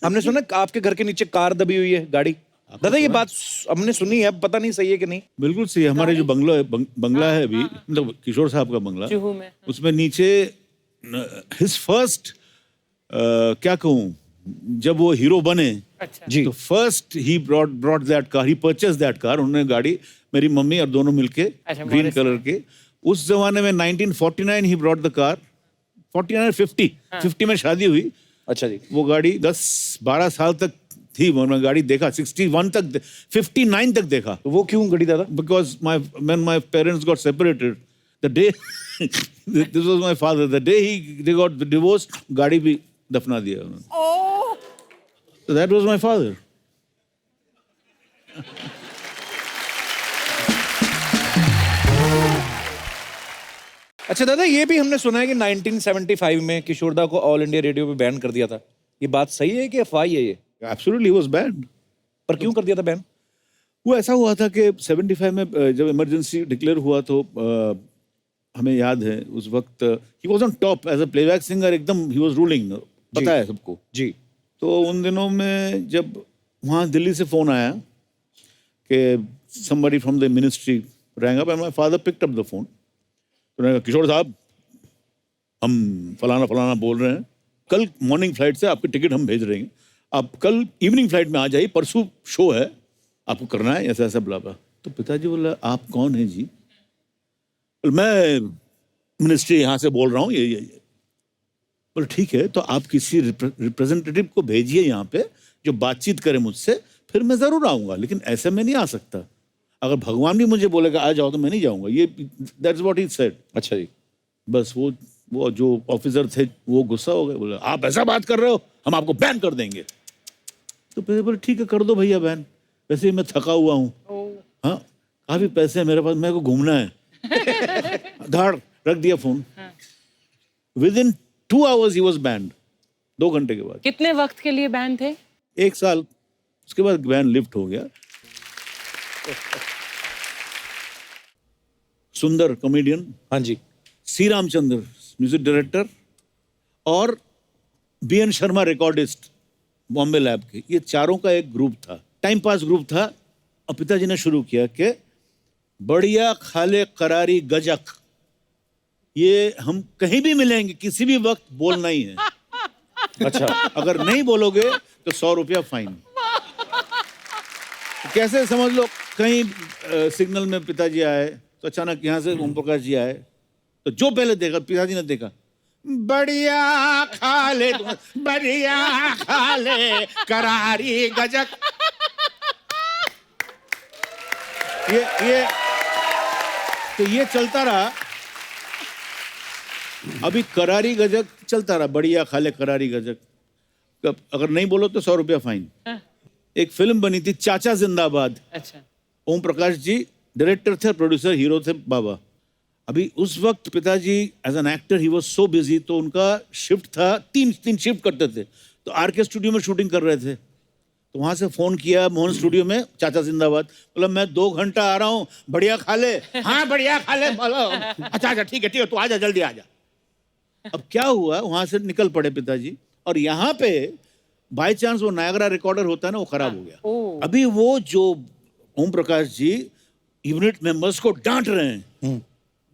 हमने सुना आपके घर के नीचे कार दबी हुई है, गाड़ी। दादा ये बात हमने सुनी है, पता नहीं सही है कि नहीं। बिल्कुल सही है। हमारे जो बंगला है अभी, मतलब किशोर साहब का बंगला, उसमें नीचे हिज फर्स्ट क्या कहूँ, जब वो हीरो बने जी, तो first he brought that car, he purchase that car. उन्होंने गाड़ी, मेरी मम्मी और दोनों मिलके, ग्रीन कलर के। उस जमाने में 1949 ही ब्रॉट द कार, 49 50 में शादी हुई। अच्छा जी। वो गाड़ी 10-12 साल तक थी, मैंने गाड़ी देखा 61 तक, 59 तक देखा। तो वो क्यों गाड़ी दादा? Because when my parents got separated, the day this was my father, the day they got divorced, गाड़ी भी दफना दिया उन्होंने। So that was my father. अच्छा दादा, ये भी हमने सुना है कि 1975 में किशोरदा को ऑल इंडिया रेडियो पे बैन कर दिया था। ये बात सही है कि अफवाह है ये? Absolutely, he was banned. पर क्यों कर दिया था बैन? वो ऐसा हुआ था कि 75 में जब इमरजेंसी डिक्लेयर हुआ तो हमें याद है उस वक्त he was on top as a playback singer, एकदम ही वाज रूलिंग, पता है सबको जी। तो उन दिनों में जब वहाँ दिल्ली से फोन आया कि somebody from the ministry rang up and my father picked up the phone. तो उन्होंने कहा, किशोर साहब हम फलाना फलाना बोल रहे हैं, कल मॉर्निंग फ्लाइट से आपकी टिकट हम भेज रहे हैं, आप कल इवनिंग फ्लाइट में आ जाइए, परसों शो है, आपको करना है ऐसा ऐसा बुलावा। तो पिताजी बोला, आप कौन हैं जी? मैं मिनिस्ट्री यहाँ से बोल रहा हूँ, ये बोले ठीक है, तो आप किसी रिप्रेजेंटेटिव को भेजिए यहाँ पे जो बातचीत करे मुझसे, फिर मैं जरूर आऊँगा, लेकिन ऐसे में नहीं आ सकता। अगर भगवान भी मुझे बोलेगा आ जाओ तो मैं नहीं जाऊँगा। ये दैट्स व्हाट ही सेड। अच्छा जी। बस वो जो ऑफिसर थे वो गुस्सा हो गए, बोले आप ऐसा बात कर रहे हो, हम आपको बैन कर देंगे। तो फिर बोले ठीक है, कर दो भैया बैन, वैसे ही मैं थका हुआ हूँ, हाँ काफी पैसे हैं मेरे पास, मेरे को घूमना है। धाड़ रख दिया phone. Within 2 hours he was banned. 2 घंटे के बाद। कितने वक्त के लिए बैन थे? 1 साल, उसके बाद बैन लिफ्ट हो गया। सुंदर कॉमेडियन, हाँ जी, सी रामचंद्र म्यूजिक डायरेक्टर और BN Sharma recordist Bombay lab के, ये चारों का एक ग्रुप था, टाइम पास ग्रुप था। और पिताजी ने शुरू किया कि बढ़िया खाले करारी गजक, ये हम कहीं भी मिलेंगे, किसी भी वक्त बोलना ही है। अच्छा, अगर नहीं बोलोगे तो 100 रुपया फाइन। कैसे समझ लो, कहीं सिग्नल में पिताजी आए तो अचानक यहाँ से ओम प्रकाश जी आए, तो जो पहले देखा, पिताजी ने देखा, बढ़िया खाले करारी गजक। ये चलता रहा, अभी करारी गजक चलता रहा, बढ़िया खाले करारी गजक। अगर नहीं बोलो तो 100 रुपया फाइन। एक फिल्म बनी थी चाचा जिंदाबाद। अच्छा। ओम प्रकाश जी डायरेक्टर थे, प्रोड्यूसर, हीरो थे बाबा। अभी उस वक्त पिताजी as an actor he was so busy, तो उनका शिफ्ट था, 3 शिफ्ट करते थे, तो RK स्टूडियो में शूटिंग कर रहे थे। तो वहां से फोन किया मोहन स्टूडियो में, चाचा जिंदाबाद, बोला मैं 2 घंटा आ रहा हूँ, बढ़िया खा ले। हाँ बढ़िया खा ले। अच्छा ठीक है तू आजा, जल्दी आजा। अब क्या हुआ, वहां से निकल पड़े पिताजी, और यहाँ पे बाय चांस वो नायगरा रिकॉर्डर होता है ना, वो खराब हो गया। अभी वो जो ओम प्रकाश जी यूनिट मेंबर्स को डांट रहे हैं,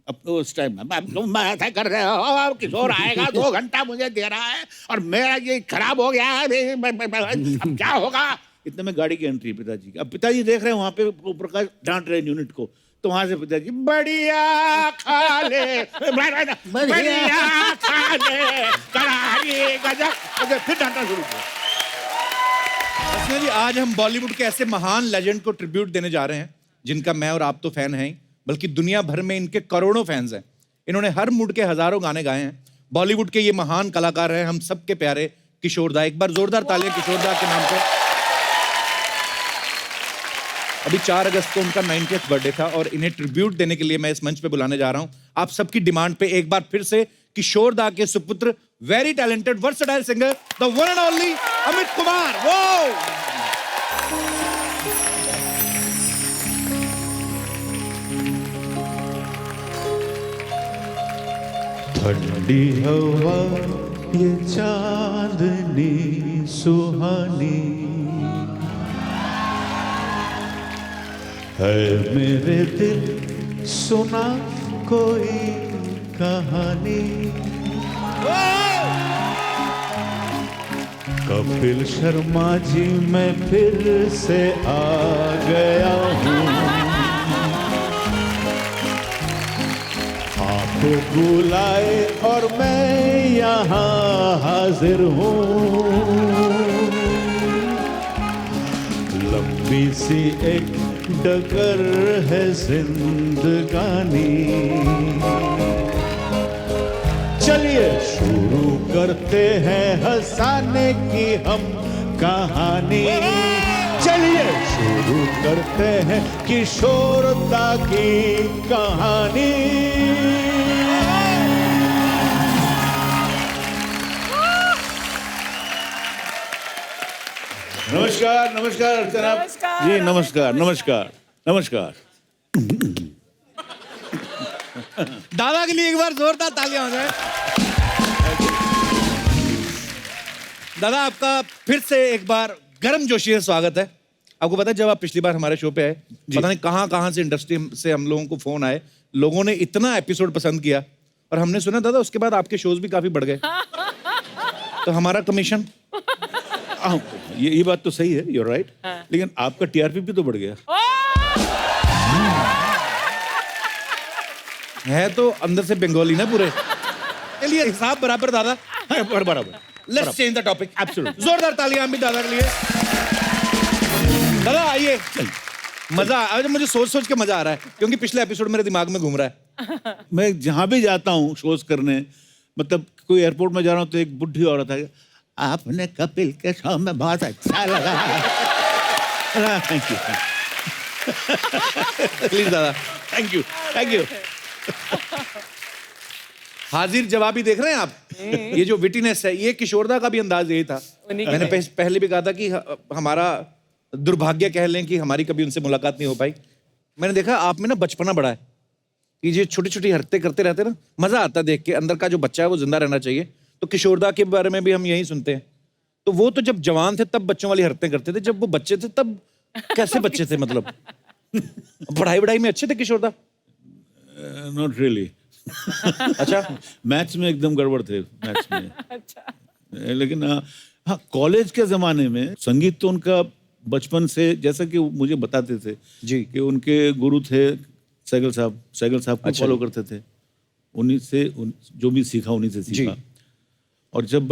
अब उस टाइम मैं ऐसा कर रहे हो, किशोर आएगा 2 घंटा मुझे दे रहा है और मेरा ये खराब हो गया है, अब क्या होगा। इतने में गाड़ी की एंट्री पिताजी की। अब पिताजी देख रहे हैं वहां पे ओम प्रकाश डांट रहे हैं यूनिट को, तो वहां से पिताजी बढ़िया खा ले, बढ़िया खा ले करारी गजक, फिर डांटना शुरू किया। जी, आज हम बॉलीवुड के ऐसे महान लेजेंड को ट्रिब्यूट देने जा रहे हैं जिनका मैं और आप तो फैन हैं, बल्कि दुनिया भर में इनके करोड़ों फैंस हैं। इन्होंने हर मूड के हजारों गाने गाए हैं। बॉलीवुड के ये महान कलाकार हैं हम सबके प्यारे किशोरदा। एक बार जोरदार तालियां किशोरदा के नाम पे। अभी 4 अगस्त को उनका 90th बर्थडे था और इन्हें ट्रिब्यूट देने के लिए मैं इस मंच पे बुलाने जा रहा हूं आप सबकी डिमांड पे एक बार फिर से किशोरदा के सुपुत्र, very talented versatile singer, the one and only Amit Kumar. वो ठंडी हवा ये चांदनी सुहानी है मेरे दिल सुना कोई कहानी। कपिल शर्मा जी मैं फिर से आ गया हूँ, आप बुलाए और मैं यहाँ हाजिर हूँ। लंबी सी एक डगर है जिंदगानी, चलिए शुरू करते हैं हंसाने की हम कहानी। चलिए शुरू करते हैं किशोरता की कहानी। नमस्कार नमस्कार अर्चना जी, नमस्कार नमस्कार नमस्कार। दादा के लिए एक बार जोरदार तालियां हो जाए। दादा आपका फिर से एक बार गर्मजोशी से स्वागत है। आपको पता है जब आप पिछली बार हमारे शो पे आए, पता नहीं कहां से इंडस्ट्री से हम लोगों को फोन आए, लोगों ने इतना एपिसोड पसंद किया और हमने सुना दादा उसके बाद आपके शोज भी काफी बढ़ गए, तो हमारा कमीशन। ये बात तो सही है, you're राइट, लेकिन आपका टीआरपी भी तो बढ़ गया है, तो अंदर से बंगाली ना पूरे। चलिए हिसाब बराबर दादा, बराबर। Let's change the topic. Absolutely. जोरदार तालियां हम भी दादा के लिए। दादा आइए, मजा आज मुझे सोच के मजा आ रहा है, क्योंकि पिछले एपिसोड मेरे दिमाग में घूम रहा है। मैं जहां भी जाता हूँ शोज करने, मतलब कोई एयरपोर्ट में जा रहा हूँ तो एक बुढ़ी औरत है, आपने कपिल के शो में बहुत अच्छा लगा। थैंक यू प्लीज दादा, थैंक यू थैंक यू। हाजिर जवाबी देख रहे हैं आप, ये जो विटिनेस है, ये किशोरदा का भी अंदाज यही था। मैंने पहले भी कहा था कि हमारा दुर्भाग्य कह लें कि हमारी कभी उनसे मुलाकात नहीं हो पाई। मैंने देखा आप में ना बचपना बड़ा है, कि ये छोटी छोटी हरकतें करते रहते ना, मजा आता देख के। अंदर का जो बच्चा है वो जिंदा रहना चाहिए। तो किशोरदा के बारे में भी हम यही सुनते हैं, तो वो तो जब जवान थे तब बच्चों वाली हरकतें करते थे, जब वो बच्चे थे तब कैसे बच्चे थे? मतलब पढ़ाई में अच्छे थे किशोरदा? Not really. अच्छा, मैथ्स में एकदम गड़बड़ थे, मैथ्स में। लेकिन हाँ, कॉलेज के जमाने में संगीत तो उनका बचपन से, जैसा कि मुझे बताते थे जी, कि उनके गुरु थे सैगल साहब को फॉलो करते थे, उन्हीं से जो भी सीखा उन्हीं से सीखा। और जब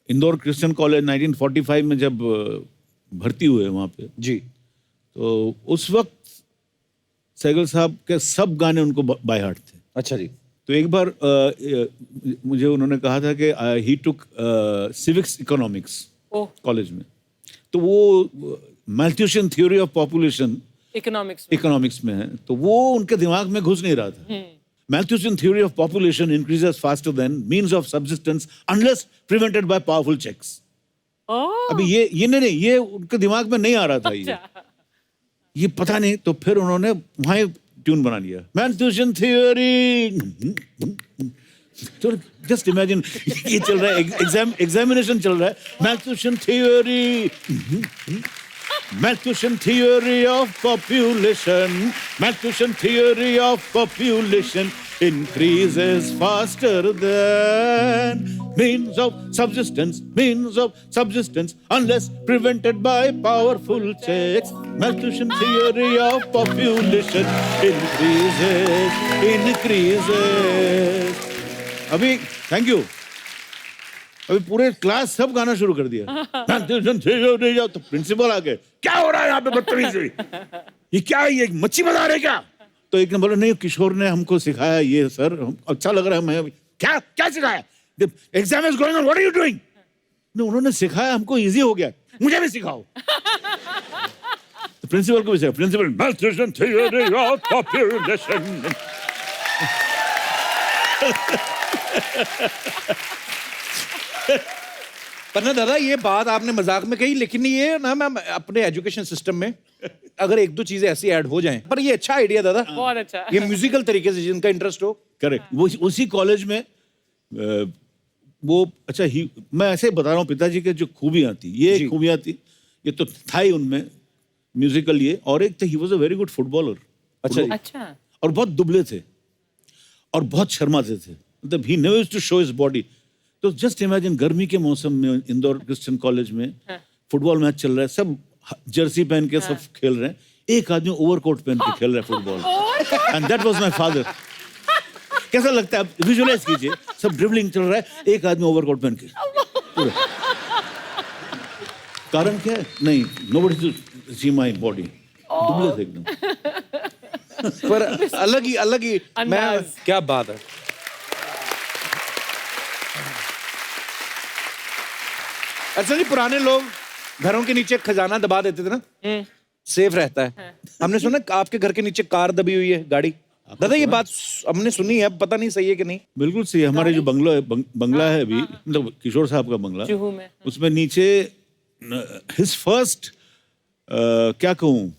इंदौर क्रिश्चियन कॉलेज 1945 में जब भर्ती हुए वहाँ पे जी, तो उस वक्त सैगल साहब के सब गाने उनको बाय हार्ट थे। अच्छा जी। तो एक बार मुझे उन्होंने कहा था कि ही टुक सिविक्स इकोनॉमिक्स कॉलेज में, तो वो मैल्थ्यूशियन थ्योरी ऑफ पॉपुलेशन इकोनॉमिक्स में है, तो वो उनके दिमाग में घुस नहीं रहा था। Malthusian theory of population increases faster than means of subsistence unless prevented by powerful checks. अभी ये नहीं, ये उनके दिमाग में नहीं आ रहा था। ये पता नहीं, तो फिर उन्होंने वहाँ ट्यून बना लिया, Malthusian theory। तो जस्ट इमेजिन, ये चल रहा है, एग्जामिनेशन चल रहा है, Malthusian theory, Malthusian theory of population, Malthusian theory of population increases faster than means of subsistence unless prevented by powerful checks. Malthusian theory of population increases. अभी thank you, अभी पूरे क्लास सब गाना शुरू कर दिया। तो प्रिंसिपल आ गए, क्या हो रहा है यहाँ पे बदतमीजी, ये क्या है, ये मच्छी बना रहे क्या? तो एक ने बोला, नहीं किशोर ने हमको सिखाया ये सर, अच्छा लग रहा है। मैं क्या सिखाया? Exam is going on, what are you doing? उन्होंने सिखाया, हमको इजी हो गया, मुझे भी सिखाओ। तो प्रिंसिपल को भी सिखाया, principal Malthusian theory of population। पर ना दादा, ये बात आपने मजाक में कही, लेकिन ये ना मैं अपने एजुकेशन सिस्टम में अगर एक दो चीजें ऐसी ऐड हो जाएं, पर ये अच्छा आइडिया दादा, बहुत अच्छा। ये म्यूजिकल तरीके से जिनका इंटरेस्ट हो। करेक्ट। वो उसी कॉलेज में वो अच्छा ही मैं ऐसे बता रहा हूँ पिताजी के जो खूबियाँ थी, ये जी। खूबियाँ थी, ये तो था ही उनमें म्यूजिकल ये, और एक था he was a very good footballer. अच्छा जी। अच्छा और बहुत दुबले थे और बहुत शर्माते थे, मतलब he never used to show his body. तो जस्ट इमेजिन गर्मी के मौसम में इंदौर क्रिश्चियन कॉलेज में फुटबॉल मैच चल रहा है, सब जर्सी पहन के सब खेल रहे हैं, एक आदमी ओवरकोट पहन के खेल रहा है football, and that was my father. कैसा लगता है आप विजुअलाइज कीजिए, सब ड्रिबलिंग चल रहा है, एक आदमी ओवरकोट पहन के पूरा। कारण क्या है? नहीं, nobody to see my body, दुबले थे एकदम। पर अलग ही मैं, अंदाज। क्या बात है। अच्छा जी, पुराने लोग घरों के नीचे खजाना दबा देते थे ना, सेफ रहता है। हमने सुना आपके घर के नीचे कार दबी हुई है, गाड़ी। दादा ये बात हमने सुनी है, पता नहीं सही है कि नहीं। बिल्कुल सही। हमारे जो बंगला है, बंगला है अभी, मतलब किशोर साहब का बंगला, जुहू में। उसमें नीचे हिज फर्स्ट, क्या कहूँ,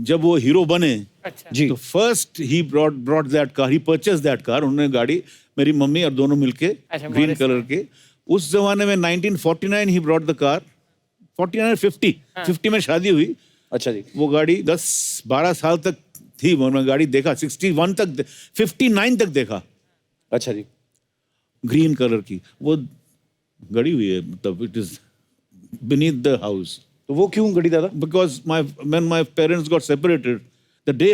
जब वो हीरो बने, अच्छा जी। तो first he brought that car, he purchase that car. उन्होंने गाड़ी, मेरी मम्मी और दोनों मिलके, अच्छा, ग्रीन मॉरिस कलर के। उस जमाने में 1949 ही ब्रॉट द कार, 49 50 में शादी हुई। अच्छा जी। वो गाड़ी 10-12 साल तक थी, मैंने गाड़ी देखा, 61 तक, 59 तक देखा, अच्छा जी। ग्रीन कलर की वो गड़ी हुई है, मतलब it is beneath the house. तो वो क्यों गड़ी दादा? Because when my parents got separated, the day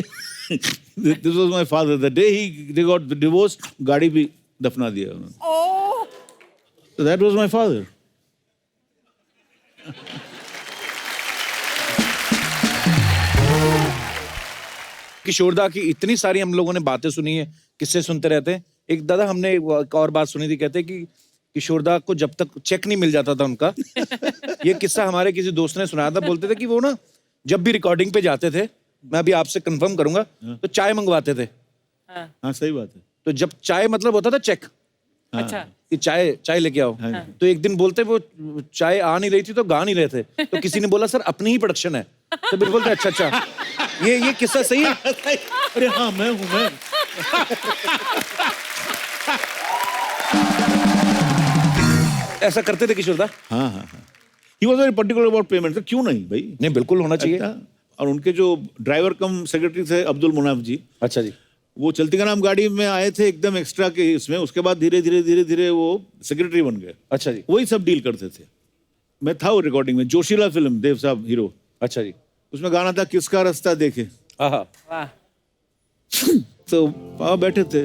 this was my father, the day they got divorced, गाड़ी भी दफना दिया उन्होंने. So that was my father. किशोरदा की इतनी सारी हम लोगों ने बातें सुनी है, किस्से सुनते रहते हैं। एक दादा हमने एक और बात सुनी थी, कहते कि किशोरदा को जब तक चेक नहीं मिल जाता था उनका, ये किस्सा हमारे किसी दोस्त ने सुनाया था। बोलते थे कि वो ना जब भी रिकॉर्डिंग पे जाते थे, मैं अभी आपसे कंफर्म करूंगा, तो चाय मंगवाते थे। हाँ सही बात है. तो जब चाय मतलब होता था चेक, अच्छा कि चाय लेके आओ। तो एक दिन बोलते वो चाय आ नहीं रही थी तो गा नहीं रहे थे, तो किसी ने बोला सर अपनी ही प्रोडक्शन है। तो बिल्कुल बोलते अच्छा ये किस्सा सही है। अरे हाँ मैं हूँ मैं. ऐसा करते थे किशोरदा? हाँ हाँ हाँ. He was very particular about payment. क्यों नहीं भाई? नहीं बिल्कुल होना चाहिए। और उनके जो ड्राइवर कम सेक्रेटरी थे अब्दुल मुनाफ जी, अच्छा जी। वो चलती का नाम गाड़ी में आए थे एकदम एक्स्ट्रा के इसमें, उसके बाद धीरे धीरे वो सेक्रेटरी बन गए. अच्छा जी। वही सब डील करते थे. मैं था वो रिकॉर्डिंग में, जोशीला फिल्म, देव साहब हीरो, अच्छा जी। उसमें गाना था किसका रास्ता देखे. आहा। वाह तो वहाँ बैठे थे,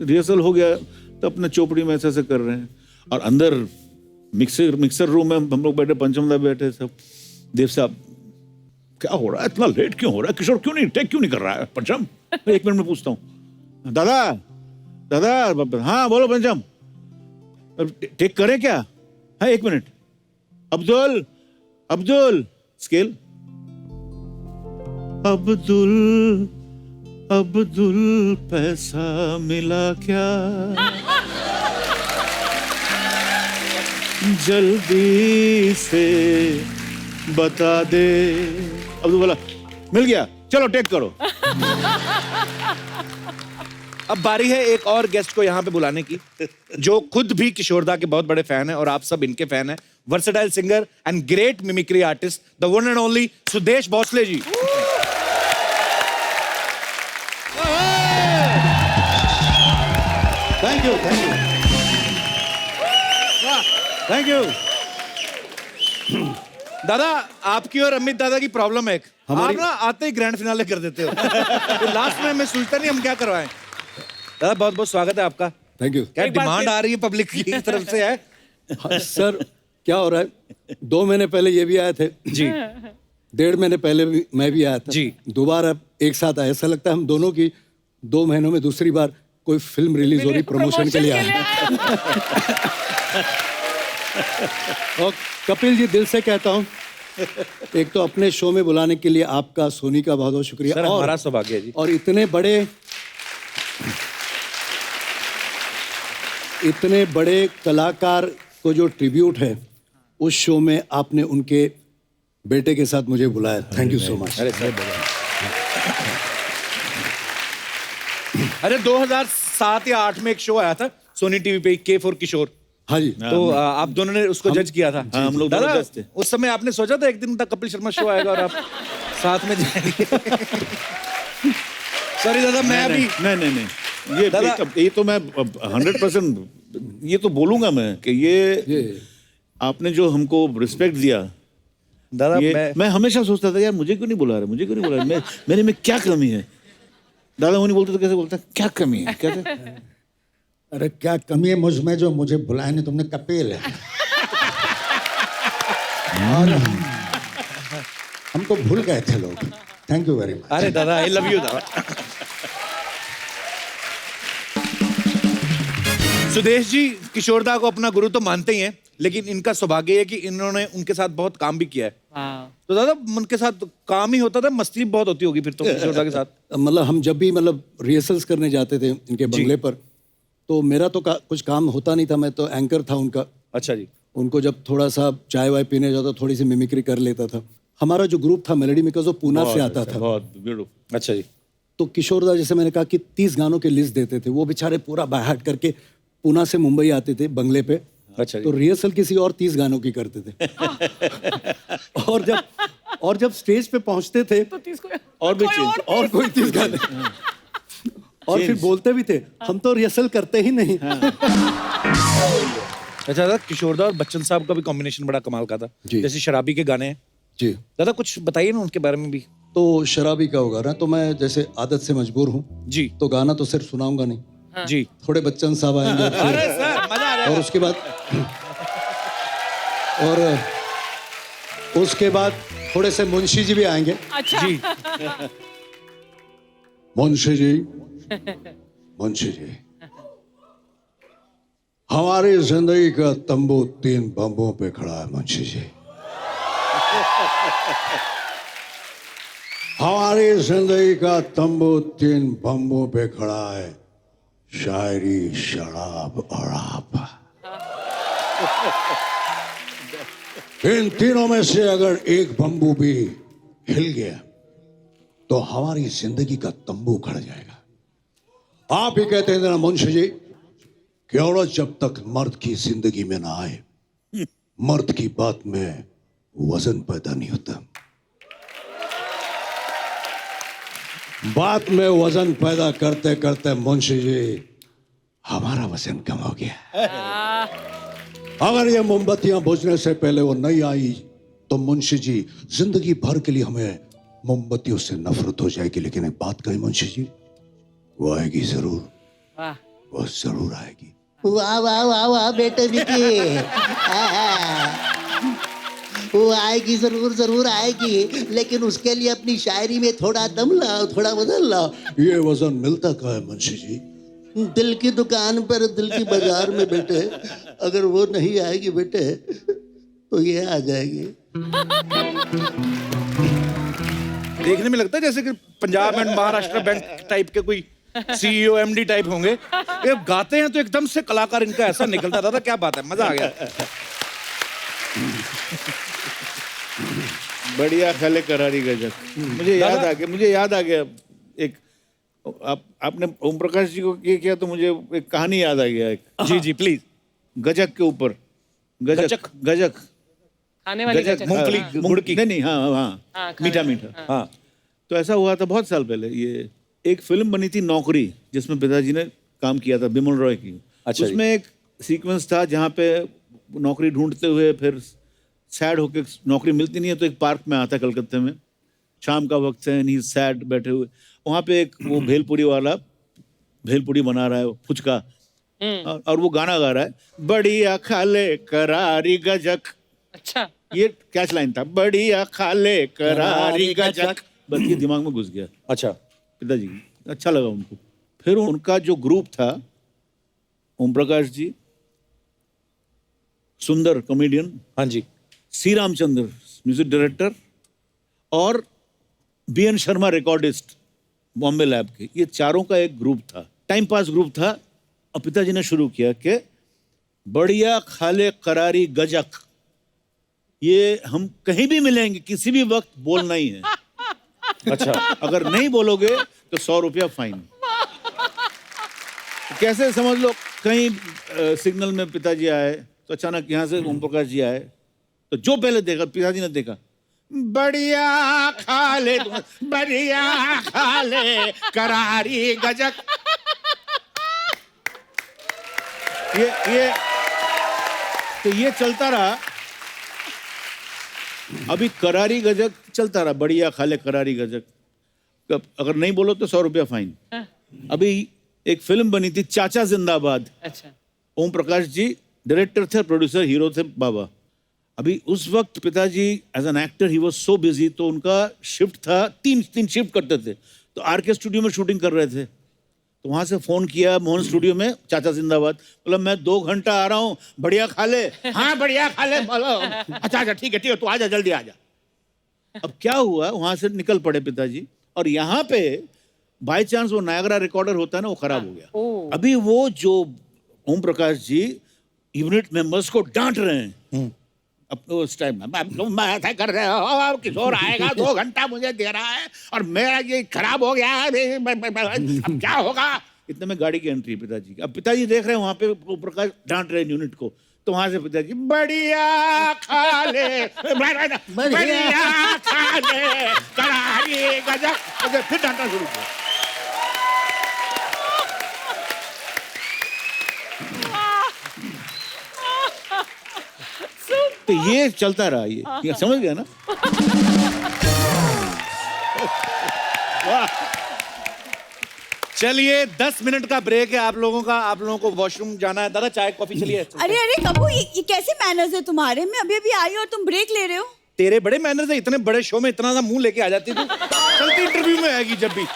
रिहर्सल हो गया, तो अपने चोपड़ी में ऐसे कर रहे हैं, और अंदर मिक्सर रूम में हम लोग बैठे, पंचमदा बैठे सब. देव साहब क्या हो रहा है, इतना लेट क्यों हो रहा है, किशोर क्यों नहीं टेक क्यों नहीं कर रहा है पंचम. मैं 1 मिनट में पूछता हूँ, दादा हाँ बोलो पंचम, टेक करें क्या. हाँ 1 मिनट. अब्दुल स्केल. अब्दुल पैसा मिला क्या, जल्दी से बता दे. अब्दुल बोला मिल गया, चलो टेक करो. अब बारी है एक और गेस्ट को यहाँ पे बुलाने की, जो खुद भी किशोरदा के बहुत बड़े फैन है और आप सब इनके फैन है. Versatile singer and great mimicry artist, the one and only Sudesh Bhosle ji. Thank you. दादा आपकी और अमित दादा की प्रॉब्लम है एक, आप ना आते ही ग्रैंड फिनाले कर देते हो. तो लास्ट में मैं सोचता नहीं हम क्या करवाएं. दादा बहुत बहुत स्वागत है आपका. Thank you. क्या एक बात डिमांड फिर- आ रही है पब्लिक की तरफ से है? सर क्या हो रहा है, 2 महीने पहले ये भी आए थे जी 1.5 महीने पहले भी मैं भी आया था जी। दोबारा एक साथ आए. ऐसा लगता है हम दोनों की 2 महीनों में दूसरी बार कोई फिल्म रिलीज हो रही, प्रमोशन के लिए आए. और कपिल जी दिल से कहता हूँ, एक तो अपने शो में बुलाने के लिए आपका, सोनी का बहुत बहुत शुक्रिया. सर हमारा सौभाग्य है जी. और इतने बड़े कलाकार को जो ट्रिब्यूट है, उस शो में आपने उनके बेटे के साथ मुझे बुलाया. Thank you so much. अरे 2007 या 8 में एक शो आया था सोनी टीवी पे, के फॉर किशोर. हाँ जी। तो आप दोनों ने उसको जज किया था। हाँ, हम लोग दोनों दादा, जज थे। उस समय आपने सोचा था एक दिन तक कपिल शर्मा शो आएगा और आप साथ में जाएंगे? सॉरी दादा, मैं अभी नहीं ये दादा- ये तो मैं 100% ये तो बोलूंगा मैं कि ये आपने जो हमको रिस्पेक्ट दिया, दादा मैं हमेशा सोचता था यार मुझे क्यों नहीं बुला रहे, मुझे क्यों नहीं बुला रहे, मेरे में क्या कमी है। दादा वो नहीं बोलते तो कैसे बोलता, क्या कमी है कैसे? अरे क्या कमी है मुझ में जो मुझे बुलाया नहीं तुमने? कपिल है। और हम तो भूल गए थे लोग। Thank you very much. अरे दादा, आई लव यू दादा। सुदेश जी किशोरदा को अपना गुरु तो मानते ही हैं, लेकिन इनका सौभाग्य है कि इन्होंने उनके साथ बहुत काम भी किया है। तो दादा उनके साथ काम ही होता था, मस्ती बहुत होती होगी फिर तो किशोरदा के साथ। मतलब हम जब भी मतलब रिहर्सल्स करने जाते थे इनके बंगले पर, तो मेरा तो कुछ काम होता नहीं था, मैं तो एंकर था उनका। अच्छा जी। उनको जब थोड़ा सा चाय वाय पीने जाता थोड़ी सी मिमिक्री कर लेता था। हमारा जो ग्रुप था मेलोडी मेकर्स, वो पूना से आता था। बहुत ब्यूटीफुल। अच्छा जी। तो किशोरदा जैसे मैंने कहा कि 30 गानों के लिस्ट देते थे, वो बेचारे पूरा बाय हार्ट करके पूना से मुंबई आते थे बंगले पे। अच्छा जी। तो रिहर्सल किसी और 30 गानों की करते थे। और जब स्टेज पे पहुंचते थे और भी चेंज, और कोई 30 गाने और फिर बोलते भी थे हम तो रिहर्सल करते ही नहीं। अच्छा दादा, किशोरदा और बच्चन साहब का भी कॉम्बिनेशन बड़ा कमाल का था। जी। जैसे शराबी के गाने हैं। जी। दादा कुछ बताइए ना उनके बारे में भी। तो शराबी का होगा ना, तो मैं जैसे आदत से मजबूर हूँ जी। तो गाना तो सिर्फ सुनाऊंगा नहीं, जी। थोड़े बच्चन साहब आएंगे अरे सर मजा आ और उसके बाद थोड़े से मुंशी जी भी आएंगे। अच्छा जी। मुंशी जी, मुंशी जी, हमारी जिंदगी का तंबू 3 बम्बों पे खड़ा है मुंशी जी। हमारी जिंदगी का तंबू 3 बम्बों पे खड़ा है, शायरी, शराब और आप। इन तीनों में से अगर एक बम्बू भी हिल गया तो हमारी जिंदगी का तंबू खड़ जाएगा। आप ही कहते हैं ना मुंशी जी कि औरत जब तक मर्द की जिंदगी में ना आए, मर्द की बात में वजन पैदा नहीं होता। बात में वजन पैदा करते करते मुंशी जी हमारा वजन कम हो गया। अगर ये मोमबत्तियां बुझने से पहले वो नहीं आई तो मुंशी जी जिंदगी भर के लिए हमें मोमबत्तियों से नफरत हो जाएगी। लेकिन एक बात कही मुंशी जी, वो आएगी जरूर, वो जरूर आएगी। वाह वाह वाह वाह बेटे विकी, वो आएगी, जरूर जरूर आएगी, लेकिन उसके लिए अपनी शायरी में थोड़ा दम लाओ, थोड़ा बदल लाओ। ये वजन मिलता कहाँ है मुंशी जी? दिल की दुकान पर, दिल की बाजार में बेटे, अगर वो नहीं आएगी बेटे तो ये आ जाएगी। देखने में लगता है जैसे कि Punjab and Maharashtra bank type के कोई सीईओ एमडी टाइप होंगे। ये गाते हैं तो एकदम से कलाकार इनका ऐसा निकलता था। क्या बात है, मजा आ गया। बढ़िया खले करारी गजक। मुझे याद आ गया एक, आपने ओम प्रकाश जी को ये किया तो मुझे एक कहानी याद आ गया एक। जी जी प्लीज। गजक के ऊपर, गजक गजक खाने वाली गजक, मूंगफली, गुड़ की। नहीं हाँ मीठा मीठा। हाँ तो ऐसा हुआ था बहुत साल पहले, ये एक फिल्म बनी थी नौकरी, जिसमें पिताजी ने काम किया था, बिमल रॉय की। अच्छा उसमें एक सीक्वेंस था जहाँ पे नौकरी ढूंढते हुए फिर सैड होके नौकरी मिलती नहीं है तो एक पार्क में आता है कलकत्ते में, शाम का वक्त है, नहीं सैड बैठे हुए, वहाँ पे एक वो भेलपुरी वाला भेलपुरी बना रहा है फुचका, और वो गाना गा रहा है, बढ़िया खाले करारी गजक। अच्छा ये कैच लाइन था, बढ़िया खाले करारी गजक। बस ये दिमाग में घुस गया अच्छा। पिताजी, अच्छा लगा उनको। फिर उनका जो ग्रुप था, ओम प्रकाश जी, सुंदर कॉमेडियन, हाँ जी, सी रामचंद्र म्यूजिक डायरेक्टर, और BN Sharma recordist Bombay lab के, ये चारों का एक ग्रुप था, टाइम पास ग्रुप था। और पिताजी ने शुरू किया कि बढ़िया खाले करारी गजक, ये हम कहीं भी मिलेंगे, किसी भी वक्त बोलना ही है। अच्छा। अगर नहीं बोलोगे तो 100 रुपया फाइन। कैसे समझ लो, कहीं सिग्नल में पिताजी आए तो अचानक यहाँ से ओम प्रकाश जी आए तो जो पहले देखा पिताजी ने देखा, बढ़िया खा ले बढ़िया खा ले करारी गजक। ये तो ये चलता रहा। अभी करारी गजक चलता रहा, बढ़िया खा ले करारी गजक। अगर नहीं बोलो तो 100 रुपया फाइन। अभी एक फिल्म बनी थी चाचा जिंदाबाद। अच्छा। ओम प्रकाश जी डायरेक्टर थे, प्रोड्यूसर हीरो थे बाबा। अभी उस वक्त पिताजी as an actor he was so busy, तो उनका शिफ्ट था, तीन शिफ्ट करते थे। तो आरके स्टूडियो में शूटिंग कर रहे थे, तो वहां से फोन किया मोहन स्टूडियो में, चाचा जिंदाबाद। बोला मैं 2 घंटा आ रहा हूँ, बढ़िया खा ले। हाँ बढ़िया खा ले। बोलो अच्छा ठीक है तू आजा, जल्दी आजा। अब क्या हुआ, वहां से निकल पड़े पिताजी, और यहाँ पे बाय चांस वो नायगरा रिकॉर्डर होता है ना, वो खराब हो गया। अभी वो जो ओम प्रकाश जी यूनिट मेंबर्स को डांट रहे हैं अपने उस टाइम में, मैं ऐसा कर रहे हो, किशोर आएगा 2 घंटा मुझे दे रहा है और मेरा ये खराब हो गया है, अब क्या होगा। इतने में गाड़ी की एंट्री पिताजी की। अब पिताजी देख रहे हैं वहां पे ओम प्रकाश डांट रहे हैं यूनिट को, तो वहां से पिताजी बढ़िया खा ले बढ़िया खा ले करारी गजक, फिर डांटना शुरू किया। तो ये चलता रहा, ये समझ गया ना। चलिए 10 मिनट का ब्रेक है आप लोगों का। आप लोगों को वॉशरूम जाना है। दादा चाय कॉफी चलिए। अरे अरे कबू, ये कैसे मैनर्स है तुम्हारे? मैं अभी अभी आई और तुम ब्रेक ले रहे हो। तेरे बड़े मैनर्स है, इतने बड़े शो में इतना सा मुंह लेके आ जाती तू। चलती इंटरव्यू में आएगी जब भी।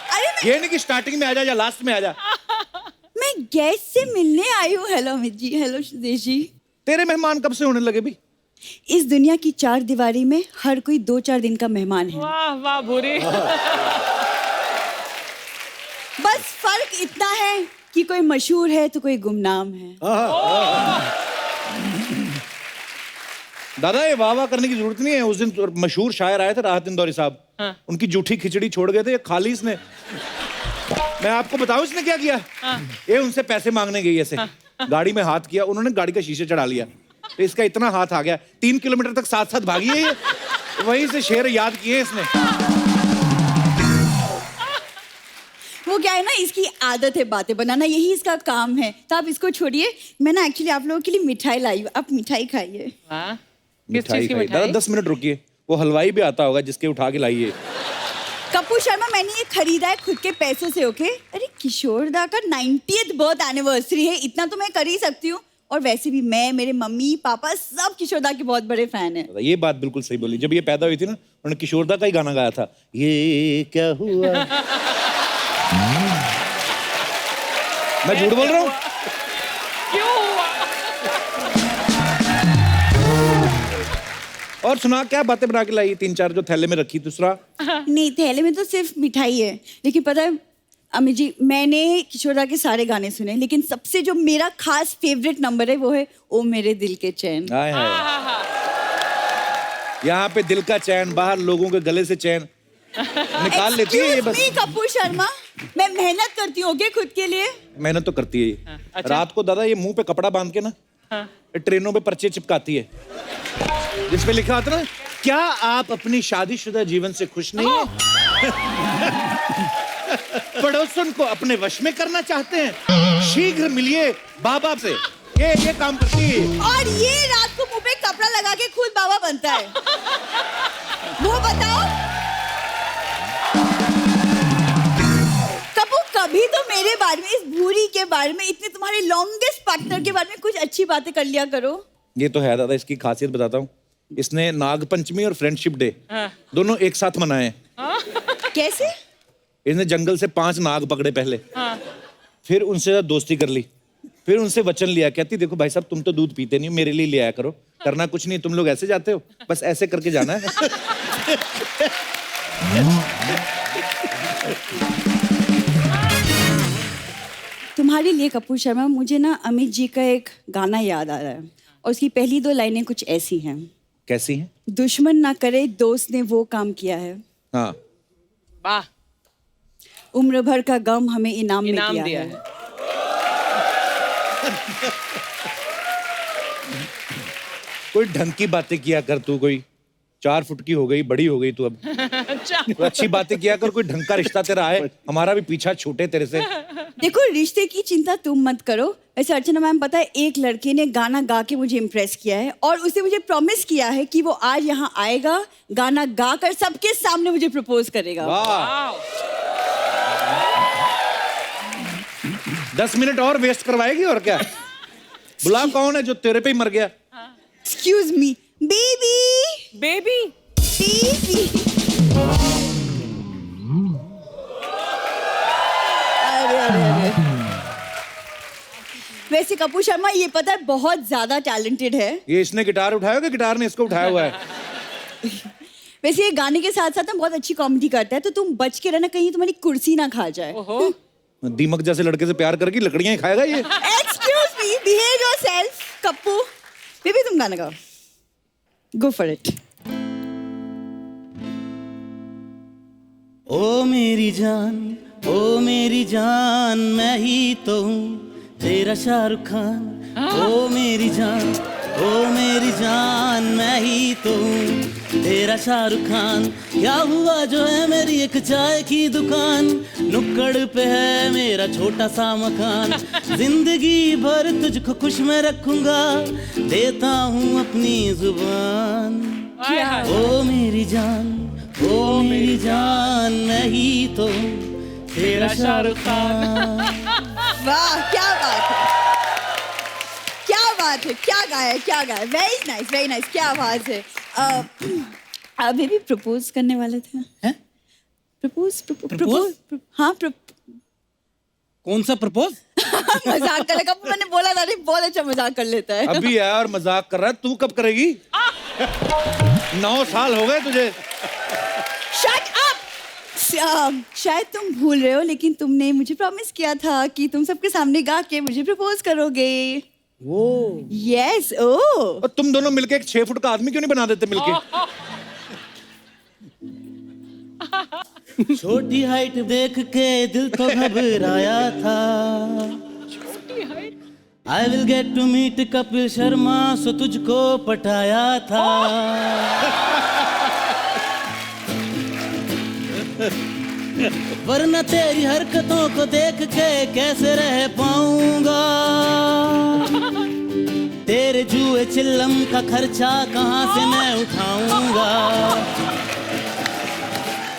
ये नहीं कि स्टार्टिंग में आ जा या लास्ट में आ जा। मैं गेस्ट से मिलने आई हूँ। Hello Amit ji, hello Sudesh ji. तेरे मेहमान कब से होने लगे भी? इस दुनिया की 4 दीवारी में हर कोई 2-4 दिन का मेहमान है। वाह वाह भूरी। बस फर्क इतना है कि कोई मशहूर है तो कोई गुमनाम है। दादा ये वाह वाह करने की जरूरत नहीं है। उस दिन मशहूर शायर आए थे राहत इंदौरी साहब, उनकी जूठी खिचड़ी छोड़ गए थे, ये खाली इसने। मैं आपको बताऊं इसने क्या किया। ये उनसे पैसे मांगने गई ऐसे, गाड़ी में हाथ किया, उन्होंने गाड़ी का शीशे चढ़ा लिया, तो इसका इतना हाथ आ गया, 3 किलोमीटर तक साथ साथ भागी है ये। वहीं से शेर याद किए इसने। वो क्या है ना, इसकी आदत है बातें बनाना, यही इसका काम है। तो आप इसको छोड़िए। मैं ना एक्चुअली आप लोगों के लिए मिठाई लाई हूँ, आप मिठाई खाइए। वाह, किस मिठाई चीज की खाइए। दादा मिठाई? 10 मिनट रुकिए, वो हलवाई भी आता होगा जिसके उठा के लाइए। कपूर शर्मा, मैंने ये खरीदा है खुद के पैसों से, ओके? अरे किशोर दा का 90th बर्थ एनिवर्सरी है, इतना तो मैं कर ही सकती हूँ। और वैसे भी मैं, मेरे मम्मी पापा सब किशोर दा के बहुत बड़े फैन हैं। ये बात बिल्कुल सही बोली। जब ये पैदा हुई थी ना, उन्होंने किशोर दा का ही गाना गाया था, ये क्या हुआ। मैं झूठ बोल रहा हूँ? क्यों हुआ? और सुना क्या बातें बना के लाई? 3-4 जो थैले में रखी, दूसरा नहीं, थैले में तो सिर्फ मिठाई है। लेकिन पता है अमित जी, मैंने किशोर दा के सारे गाने सुने, लेकिन सबसे जो मेरा खास फेवरेट नंबर है वो है ओ मेरे दिल के चैन। हाय हाय। यहाँ पे दिल का चैन, बाहर लोगों के गले से चैन निकाल लेती है ये। बस Excuse me, कपूर शर्मा, मैं मेहनत करती हूँ okay, खुद के लिए। मेहनत तो करती है ये। अच्छा। रात को दादा ये मुंह पे कपड़ा बांध के ना, ट्रेनों पे पर्चे चिपकाती है, जिसपे लिखा होता ना, क्या आप अपनी शादीशुदा जीवन से खुश नहीं हैं? पड़ोसन को अपने वश में करना चाहते हैं? शीघ्र मिलिए बाबा से। ये काम करती है। और ये रात को मुंह पे कपड़ा लगा के खुद बाबा बनता है। वो बताओ कपूर, कभी तो मेरे बारे में, इस भूरी के बारे में, इतने तुम्हारे लॉन्गेस्ट पार्टनर के बारे में कुछ अच्छी बातें कर लिया करो। ये तो है दादा, इसकी खासियत बताता हूँ। इसने नाग पंचमी और फ्रेंडशिप डे दोनों एक साथ मनाए हैं। कैसे? इसने जंगल से 5 नाग पकड़े पहले, फिर उनसे दोस्ती कर ली, फिर उनसे वचन लिया, कहती देखो भाई साहब तुम तो दूध पीते नहीं, मेरे लिए ले आया करो, करना कुछ नहीं, तुम लोग ऐसे जाते हो, बस ऐसे करके जाना है। तुम्हारे लिए कपूर शर्मा, मुझे ना अमित जी का एक गाना याद आ रहा है, और उसकी पहली 2 लाइनें कुछ ऐसी हैं। कैसी हैं? दुश्मन ना करे दोस्त ने वो काम किया है, हाँ, वाह, उम्र भर का गम हमें इनाम में इनाम दिया दिया है। है। कोई ढंग की बातें किया कर तू, कोई 4 फुट की हो गई, बड़ी हो गई तू अब। कोई अच्छी बातें किया कर, कोई ढंग का रिश्ता तेरा आए, हमारा भी पीछा छूटे तेरे से। देखो रिश्ते की चिंता तुम मत करो। वैसे अर्चना मैम, पता है एक लड़के ने गाना गा के मुझे इम्प्रेस किया है और उसने मुझे प्रॉमिस किया है कि वो आज यहाँ आएगा, गाना गा कर सबके सामने मुझे प्रपोज करेगा। वाह, 10 मिनट और वेस्ट करवाएगी और क्या। बुला कौन है जो तेरे पे ही मर गया। Excuse me baby, baby baby. अरे वैसे कपूर शर्मा, ये पता है बहुत ज्यादा टैलेंटेड है। ये इसने गिटार उठाया कि गिटार ने इसको उठाया हुआ है। वैसे ये गाने के साथ साथ ना बहुत अच्छी कॉमेडी करता है, तो तुम बच के रहना कहीं तुम्हारी कुर्सी ना खा जाए। ओहो दीमक जैसे लड़के से प्यार करके लकड़ियां ही खाएगा ये। Excuse me, behave yourself. Kappu baby, तुम गाना गाओ, गो फॉर इट। ओ मेरी जान मैं ही तो हूँ तेरा शाहरुख खान। ओ मेरी जान मैं ही तो हूँ तेरा शाहरुख खान। क्या हुआ जो है मेरी एक चाय की दुकान, नुक्कड़ पे है मेरा छोटा सा मकान। जिंदगी भर तुझको खुश मैं रखूंगा, देता हूँ अपनी जुबान। ओ मेरी जान मैं ही तो हूँ तेरा शाहरुख खान। वाह, क्या बात है, क्या बात है, क्या गाया। वेरी नाइस, क्या आवाज है। अभी भी प्रपोज करने वाले थे। हैं? प्रपोज। हाँ, कौन सा प्रपोज? मजाक कर लगा, मैंने बोला था नहीं, बहुत अच्छा मजाक कर लेता है। अभी यार मजाक कर रहा है, तू कब करेगी? 9 साल हो गए तुझे। Shut up. शायद तुम भूल रहे हो, लेकिन तुमने मुझे प्रॉमिस किया था कि तुम सबके सामने गा के मुझे प्रपोज करोगे। यस। और तुम दोनों मिलके एक 6 फुट का आदमी क्यों नहीं बना देते मिलके? छोटी हाइट देख के दिल तो घबराया था। I will get to meet Kapil Sharma, सो तुझको पटाया था। वरना तेरी हरकतों को देख के कैसे रह पाऊंगा। तेरे जुए चिल्लम का खर्चा कहाँ से मैं उठाऊंगा।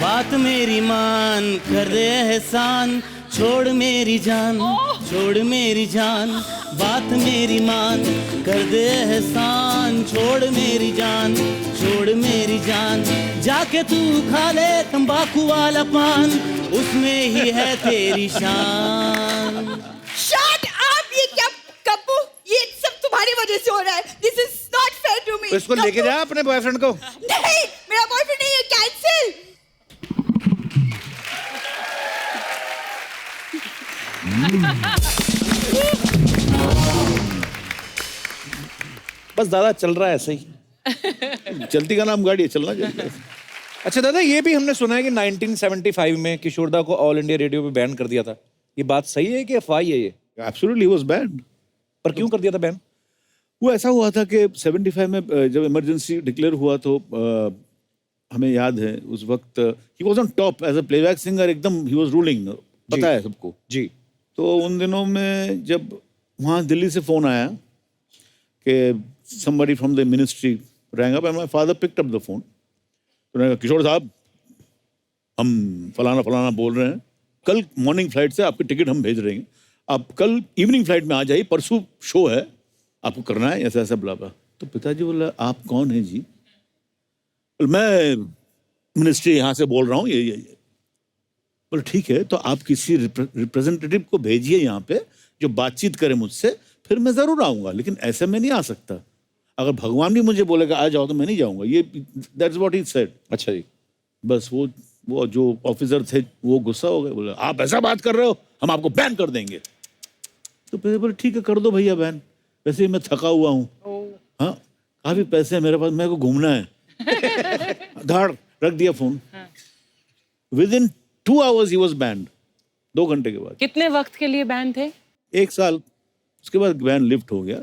बात मेरी मान, कर दे एहसान, छोड़ मेरी जान, बात मेरी मान, कर दे एहसान, छोड़ मेरी जान, जाके तू खा ले तंबाकू वाला पान, उसमें ही है तेरी शान। Shut up. ये क्या कप्पू, ये सब तुम्हारी वजह से हो रहा है। This is not fair to me. इसको लेके जा अपने बॉयफ्रेंड को। नहीं, मेरा बॉयफ्रेंड नहीं है, कैंसिल। बस दादा चल रहा है ऐसे ही। चलती का नाम गाड़ी है, चलना चाहिए। अच्छा दादा, ये भी हमने सुना है कि 1975 में किशोरदा को ऑल इंडिया रेडियो पे बैन कर दिया था। ये बात सही है कि अफवाह है ये? Absolutely was bad. पर क्यों कर दिया था बैन? वो ऐसा हुआ था कि 75 में जब इमरजेंसी डिक्लेयर हुआ तो हमें याद है उस वक्त he was on top as a playback singer, एकदम ही वाज रूलिंग, पता है सबको जी। तो उन दिनों में जब वहाँ दिल्ली से फ़ोन आया कि somebody from the ministry rang up and my father picked up the phone. तो उन्होंने कहा, किशोर साहब, हम फलाना बोल रहे हैं, कल मॉर्निंग फ्लाइट से आपकी टिकट हम भेज रहे हैं, आप कल इवनिंग फ्लाइट में आ जाइए, परसों शो है, आपको करना है ऐसा ऐसा बुला। तो पिताजी बोला, आप कौन हैं जी? मैं मिनिस्ट्री यहाँ से बोल रहा हूँ, ये। बोले ठीक है, तो आप किसी रिप्रेजेंटेटिव को भेजिए यहाँ पे जो बातचीत करे मुझसे, फिर मैं ज़रूर आऊँगा, लेकिन ऐसे में नहीं आ सकता। अगर भगवान भी मुझे बोलेगा आ जाओ तो मैं नहीं जाऊँगा। ये दैट्स व्हाट ही सेड। अच्छा जी। बस वो जो ऑफिसर थे वो गुस्सा हो गए, बोले आप ऐसा बात कर रहे हो, हम आपको बैन कर देंगे। तो फिर बोले ठीक है, कर दो भैया बैन, वैसे ही मैं थका हुआ हूँ, हाँ काफ़ी पैसे हैं मेरे पास, मेरे को घूमना है। धाड़ रख दिया phone. With in 2 hours he was banned. 2 घंटे के बाद। कितने वक्त के लिए बैन थे? 1 साल उसके बाद वैन लिफ्ट हो गया।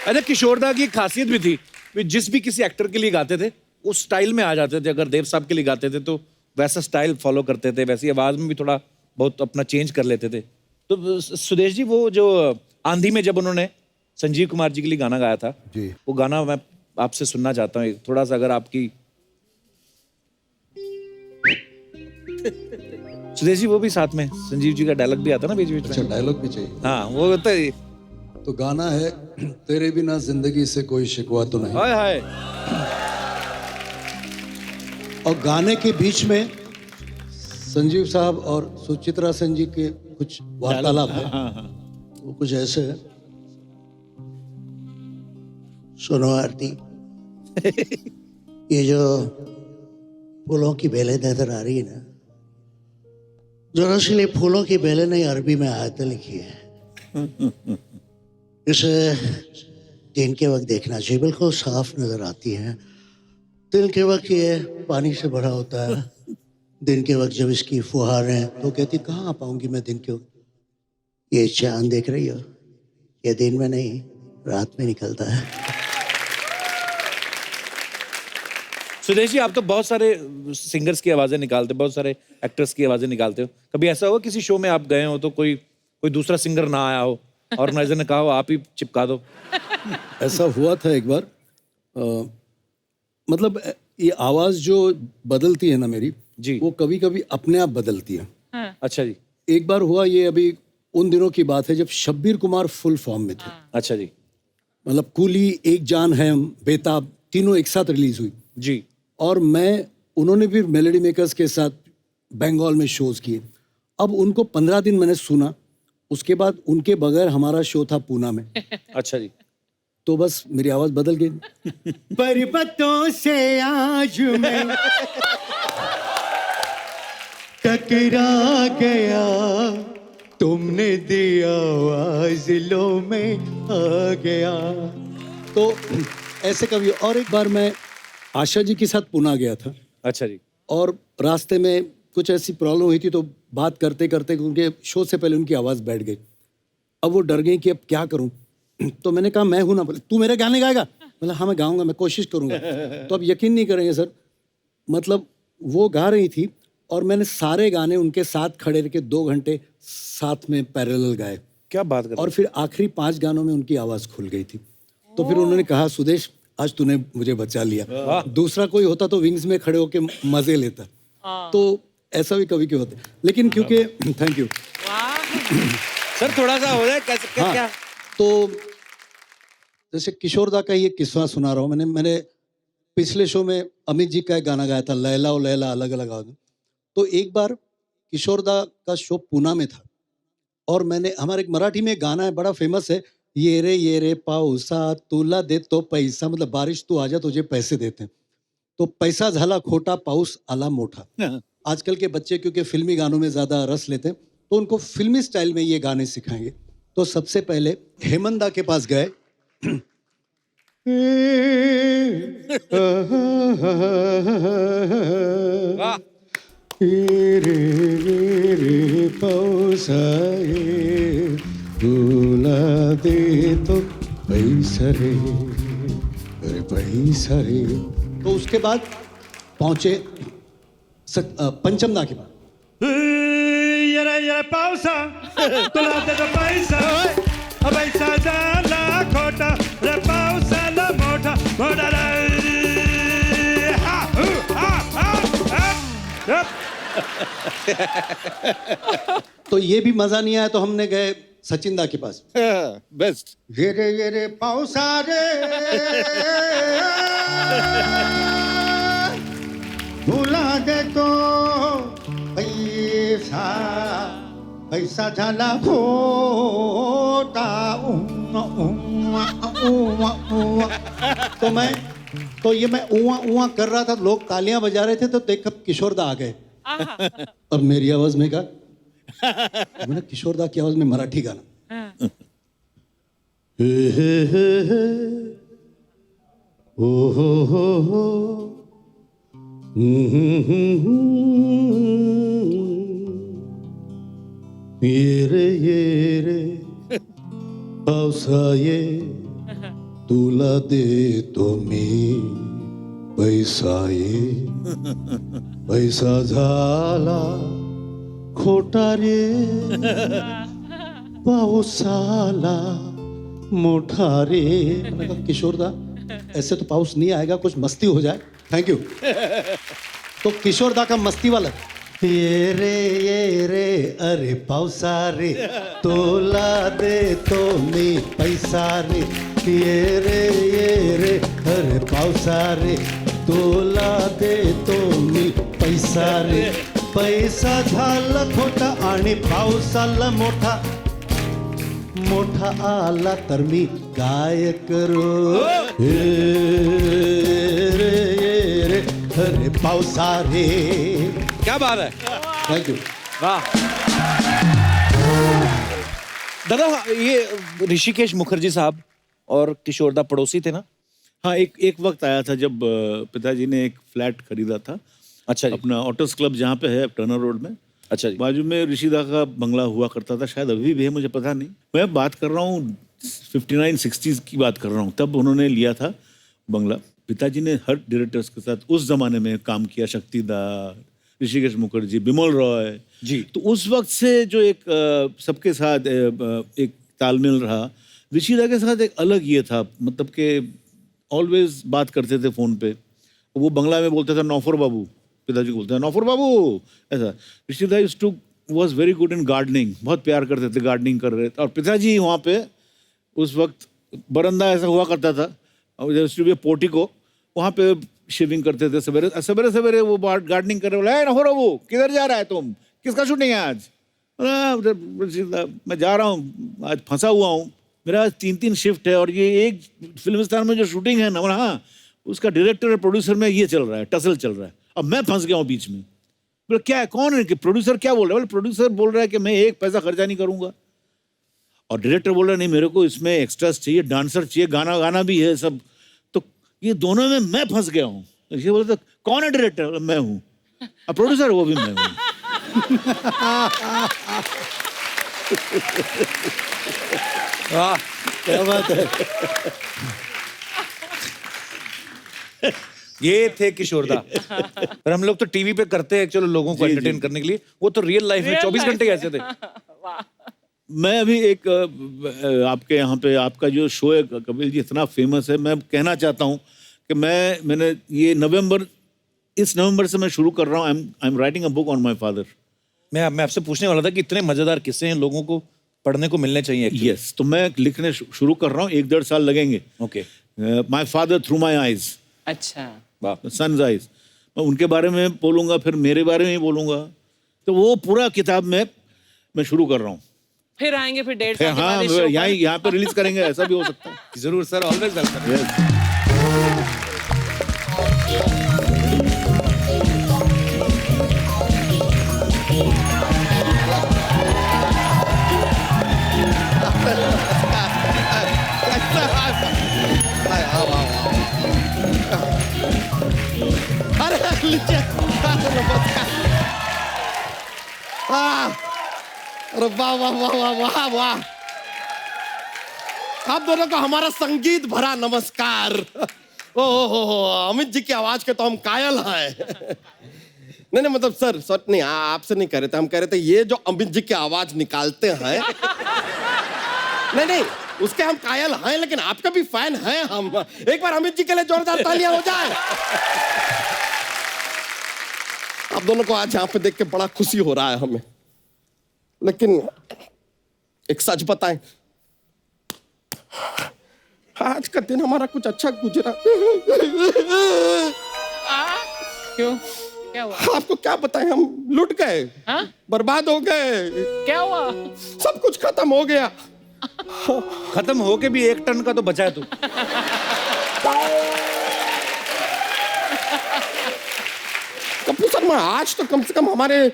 अच्छा, किशोरदा की एक खासियत भी थी, वे जिस भी किसी एक्टर के लिए गाते थे उस स्टाइल में आ जाते थे। अगर देव साहब के लिए गाते थे तो वैसा स्टाइल फॉलो करते थे, वैसी आवाज में भी थोड़ा बहुत अपना चेंज कर लेते थे। तो सुदेश जी, वो जो आंधी में जब उन्होंने संजीव कुमार जी के लिए गाना गाया था, जी। वो गाना मैं आपसे सुनना चाहता हूँ थोड़ा सा, अगर आपकी। सुदेश जी, वो भी साथ में संजीव जी का डायलॉग भी आता ना बीच बीच में। अच्छा, डायलॉग भी चाहिए। हाँ, वो होता है। तो गाना है तेरे बिना जिंदगी से कोई शिकवा तो नहीं। हाय हाय। और गाने के बीच में संजीव साहब और सुचित्रा सेन जी के कुछ वार्तालाप है। वो कुछ ऐसे है। सुनो आरती, ये जो फूलों की बेलें नजर आ रही है ना, दरअसल ये फूलों की बेलें नहीं, अरबी में आयतें लिखी है। इसे दिन के वक्त देखना चाहिए, बिल्कुल साफ नजर आती हैं। दिन के वक्त ये पानी से भरा होता है। दिन के वक्त जब इसकी फुहारें, तो कहती कहाँ आ पाऊंगी मैं दिन के वक्त। ये चांद देख रही हो, ये दिन में नहीं रात में निकलता है। सुदेश जी, आप तो बहुत सारे सिंगर्स की आवाजें निकालते, बहुत सारे एक्टर्स की आवाजें निकालते हो। कभी ऐसा हुआ किसी शो में आप गए हो तो कोई दूसरा सिंगर ना आया हो, ऑर्गेनाइजर ने कहा हो आप ही चिपका दो? ऐसा हुआ था एक बार। मतलब ये आवाज़ जो बदलती है ना मेरी जी, वो कभी कभी अपने आप बदलती है। अच्छा जी। एक बार हुआ, ये अभी उन दिनों की बात है जब शब्बीर कुमार फुल फॉर्म में थे। अच्छा जी। मतलब कूली, एक जान है, बेताब, तीनों एक साथ रिलीज हुई। जी। और उन्होंने भी मेलोडी मेकर्स के साथ बंगाल में शोज किए। अब उनको 15 दिन मैंने सुना, उसके बाद उनके बगैर हमारा शो था पूना में। अच्छा जी। तो बस मेरी आवाज बदल गई। पर्वतों से आज मैं टकरा गया, तुमने दिया आवाज, लो मैं आ गया। तो ऐसे कभी। और एक बार मैं आशा जी के साथ पुणे गया था। अच्छा जी। और रास्ते में कुछ ऐसी प्रॉब्लम हुई थी, तो बात करते करते उनके शो से पहले उनकी आवाज़ बैठ गई। अब वो डर गई कि अब क्या करूं। तो मैंने कहा मैं हूं ना। बोले तू मेरे गाने गाएगा? बोला हाँ मैं गाऊंगा, मैं कोशिश करूंगा। तो अब यकीन नहीं करेंगे सर, मतलब वो गा रही थी और मैंने सारे गाने उनके साथ खड़े रह के 2 घंटे साथ में पैरेलल गाए। क्या बात कर रहे और फिर आखिरी 5 गानों में उनकी आवाज़ खुल गई थी। तो फिर उन्होंने कहा सुदेश आज तूने मुझे बचा लिया, दूसरा कोई होता तो विंग्स में खड़े होके मजे लेता। तो ऐसा भी कभी क्यों होता है, लेकिन क्योंकि थैंक यू सर, थोड़ा सा हो जाए कैसे क्या, हाँ, क्या? तो जैसे किशोरदा का ये किस्सा सुना रहा हूँ। मैंने पिछले शो में अमित जी का एक गाना गाया था, लैला ओ लैला अलग अलग आवाज। तो एक बार किशोरदा का शो पूना में था और मैंने, हमारे एक मराठी में एक गाना है बड़ा फेमस है, ये रे पाऊसा तुला देतो पैसा, मतलब बारिश तू आजा तुझे पैसे देते हैं। तो पैसा झाला खोटा, पाऊस आला मोठा। आजकल के बच्चे क्योंकि फिल्मी गानों में ज्यादा रस लेते हैं तो उनको फिल्मी स्टाइल में ये गाने सिखाएंगे। तो सबसे पहले हेमंदा के पास गए। वाह। रे पाऊसा तुला देतो पैसा रे, अरे पैसा रे। तो उसके बाद पहुंचे पंचमदा के बाद। ये पावसा तुला देतो पैसा, पैसा झाला खोटा, रे पावसाला मोठा मोठा रे। हा, हु, हा, हा, हा। तो ये भी मजा नहीं आया तो हमने गए सचिन दा के पास। बेस्ट। ये रे पावसा रे भुला दे तो पैसा, पैसा झाला खोटा। तो ये मैं उआ उआ कर रहा था, लोग तालियां बजा रहे थे, तो देख किशोरदा आ गए। अब मेरी आवाज में कहा, मैंने किशोरदा की आवाज में मराठी गाना। ओ हो ये रे पावसाये तुला देतो मी पैसा झाला खोटा रे पाऊस आला मोठा रे। मैंने कहा किशोर दा ऐसे तो पाउस नहीं आएगा, कुछ मस्ती हो जाए। Thank you. तो किशोर दा का मस्ती वाला ये रे अरे पावसा रे तोला दे तो मी पैसा रे ये रे अरे पावसा रे तोला दे तो मी पैसा रे पैसा झाला खोटा आणि पाऊस आला मोठा मोठा आला तर मी काय करू रे अरे पावसा रे। क्या बात है, थैंक यू। वाह। दादा ये ऋषिकेश मुखर्जी साहब और किशोरदा पड़ोसी थे ना? हाँ, एक वक्त आया था जब पिताजी ने एक फ्लैट खरीदा था। अच्छा जी। अपना ऑटोस क्लब जहाँ पे है टर्नर रोड में, अच्छा जी। बाजू में ऋषिदा का बंगला हुआ करता था, शायद अभी भी है, मुझे पता नहीं। मैं बात कर रहा हूँ 59-60s की बात कर रहा हूँ, तब उन्होंने लिया था बंगला। पिताजी ने हर डायरेक्टर्स के साथ उस जमाने में काम किया, शक्तिदार, ऋषिकेश मुखर्जी, बिमल रॉय जी। तो उस वक्त से जो एक सबके साथ एक तालमेल रहा, ऋषिदा के साथ एक अलग ये था, मतलब कि ऑलवेज बात करते थे फोन पे। वो बंगला में बोलते थे नौफर बाबू, पिताजी को बोलते हैं नौफर बाबू, ऐसा। ऋषिदा was very good in gardening, बहुत प्यार करते थे, गार्डनिंग कर रहे थे। और पिताजी वहाँ पे उस वक्त बरंदा ऐसा हुआ करता था, और पोर्टिको, वहाँ पे शेविंग करते थे सवेरे सवेरे सवेरे। वो गार्डनिंग कर रहे, बोला नौफर बाबू किधर जा रहा है तुम, किसका शूटिंग है आज? मैं जा रहा हूँ, आज फंसा हुआ हूँ, मेरा आज 3-3 शिफ्ट है, और ये एक फिल्मिस्तान में जो शूटिंग है ना, हाँ, उसका डायरेक्टर और प्रोड्यूसर में ये चल रहा है, टसल चल रहा है। अब मैं फंस गया हूँ बीच में। बोले क्या है, कौन है कि प्रोड्यूसर क्या बोल रहा है? बोले प्रोड्यूसर बोल रहा है कि मैं एक पैसा खर्चा नहीं करूंगा, और डायरेक्टर बोल रहा है नहीं मेरे को इसमें एक्स्ट्रास चाहिए, डांसर चाहिए, गाना गाना भी है सब। तो ये दोनों में मैं फंस गया हूँ। ये बोले तो कौन है डायरेक्टर? मैं हूँ। और प्रोड्यूसर वो भी मैं हूँ। वाह, क्या बात है। ये थे किशोरदा। पर हम लोग तो टीवी पे करते हैं चलो लोगों को एंटरटेन करने के लिए, वो तो रियल लाइफ में 24 घंटे ऐसे थे। मैं अभी एक आपके यहाँ पे आपका जो शो है कपिल जी इतना फेमस है, मैं कहना चाहता हूँ कि मैंने ये इस नवंबर से मैं शुरू कर रहा हूँ। I am writing a book on my father. मैं आपसे पूछने वाला था कि इतने मजेदार किस्से हैं, लोगों को पढ़ने को मिलने चाहिए। यस, तो मैं लिखने शुरू कर रहा हूँ, 1-1.5 साल लगेंगे। Okay. My father through my eyes, अच्छा, सन्स आईज। मैं उनके बारे में बोलूंगा, फिर मेरे बारे में ही बोलूंगा। तो वो पूरा किताब में मैं शुरू कर रहा हूँ। फिर आएंगे फिर 1.5 साल के हाँ, बाद इस show पर। यहाँ पे रिलीज करेंगे, ऐसा भी हो सकता है। जरूर सर, ऑलवेज वेलकम। Yes. अरे लीजिए, नमस्कार। अरे वाह वाह वाह वाह वाह वाह, आप दोनों को हमारा संगीत भरा नमस्कार। हो, अमित जी की आवाज के तो हम कायल हैं। नहीं मतलब सर नहीं, आपसे नहीं कह रहे थे, हम कह रहे थे ये जो अमित जी की आवाज निकालते हैं नहीं उसके हम कायल हैं, लेकिन आपका भी फैन हैं हम। एक बार अमित जी के लिए जोरदार तालियां हो जाए। आप दोनों को आज यहाँ पे देख के बड़ा खुशी हो रहा है हमें, लेकिन एक सच बताएं, आज का दिन हमारा कुछ अच्छा गुजरा। क्यों, क्या हुआ? आपको क्या बताएं, हम लुट गए, हाँ? बर्बाद हो गए, क्या हुआ? सब कुछ खत्म हो गया। खत्म होके भी 1 टन का तो बचा है तू। कपूर सर, मैं आज तो कम से कम हमारे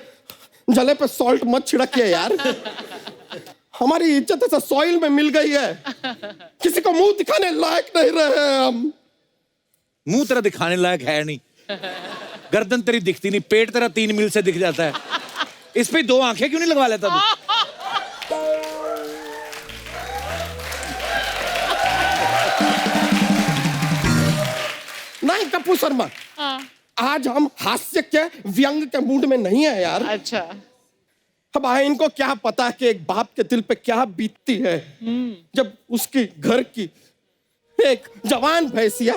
जले पे सॉल्ट मत छिड़किए यार। हमारी इज्जत ऐसा सॉइल में मिल गई है, किसी को मुंह दिखाने लायक नहीं रहे हम। मुंह तेरा दिखाने लायक है नहीं, गर्दन तेरी दिखती नहीं, पेट तेरा 3 मील से दिख जाता है। इस पे 2 आंखें क्यों नहीं लगवा लेता तू? कपूर शर्मा, हाँ आज हम हास्य के व्यंग के मूड में नहीं है यार। अच्छा अब आए इनको क्या पता कि एक बाप के दिल पे क्या बीतती है जब उसकी घर की एक जवान भैंसिया